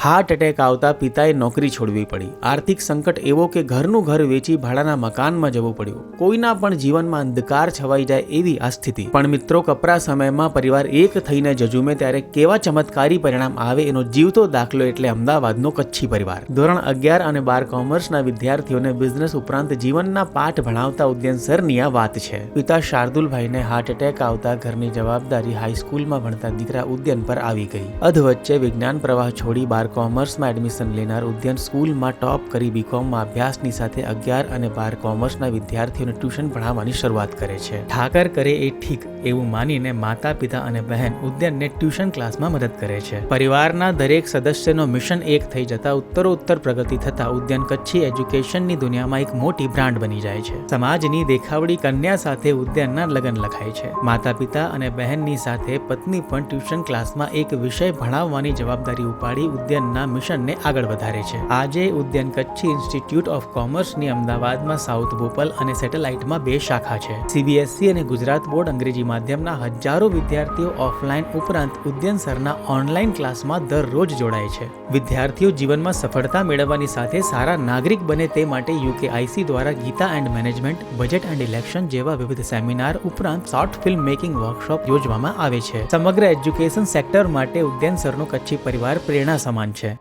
Heart attack આવતા પિતાએ નોકરી છોડવી પડી. આર્થિક સંકટ એવો કે ઘરનું ઘર વેચી ભાડાના મકાનમાં જવું પડ્યું. કોઈના પણ જીવનમાં અંધકાર છવાઈ જાય એવી આ સ્થિતિ. પણ મિત્રો, કપરા સમયમાં પરિવાર એક થઈને જજુમે ત્યારે કેવા ચમત્કારી પરિણામ આવે એનો જીવતો દાખલો એટલે અમદાવાદનો કચ્છી પરિવાર. ધોરણ 11 અને 12 કોમર્સના વિદ્યાર્થીઓને બિઝનેસ ઉપરાંત જીવનના પાઠ ભણાવતા ઉદ્યન સરની આ વાત છે. પિતા શાર્દુલભાઈને હાર્ટ એટેક આવતા ઘરની જવાબદારી હાઈસ્કૂલમાં ભણતા દીકરા ઉદ્યન પર આવી ગઈ. અધવચ્ચે વિજ્ઞાન પ્રવાહ છોડી 12 કોમર્સમાં એડમિશન લેનાર ઉદ્યન સ્કૂલમાં ટોપ કરી બીકોમમાં અભ્યાસની સાથે 11 અને 12 કોમર્સના વિદ્યાર્થીઓને ટ્યુશન ભણાવવાની શરૂઆત કરે છે. ઠાકર કરે એ ઠીક એવું માનીને માતા, પિતા અને બહેન ઉદ્યનને ટ્યુશન ક્લાસમાં મદદ કરે છે. પરિવારના દરેક સદસ્યનો મિશન એક થઈ જતા ઉત્તરોત્તર પ્રગતિ થતા ઉદ્યન કચ્છી એજ્યુકેશનની દુનિયામાં એક મોટી બ્રાન્ડ બની જાય છે. સમાજની દેખાવડી કન્યા સાથે ઉદ્યનના લગ્ન લખાય છે. માતા, પિતા અને બહેનની સાથે પત્ની પણ ટ્યુશન ક્લાસમાં એક વિષય ભણાવવાની જવાબદારી ઉપાડી ઉદ્યનના મિશનને આગળ વધારે છે. આજે ઉદ્યન કચ્છી ઇન્સ્ટિટ્યૂટ ઓફ કોમર્સની અમદાવાદમાં સાઉથ બોપલ અને સેટેલાઇટમાં 2 શાખા છે. CBSE અને ગુજરાત બોર્ડ અંગ્રેજી માધ્યમના હજારો વિદ્યાર્થીઓ ઓફલાઈન ઉપરાંત ઉદ્યન સરના ઓનલાઈન ક્લાસમાં દરરોજ જોડાય છે. વિદ્યાર્થીઓ જીવનમાં સફળતા મેળવવાની સાથે સારા નાગરિક બને તે માટે UKIC દ્વારા Gita and management, budget and election જેવા વિવિધ સેમિનાર ઉપરાંત શોર્ટ ફિલ્મ મેકિંગ વર્કશોપ યોજવામાં આવે છે. સમગ્ર એજ્યુકેશન સેક્ટર માટે ઉદ્યન સરનો કચ્છી પરિવાર પ્રેરણા સમાન છે.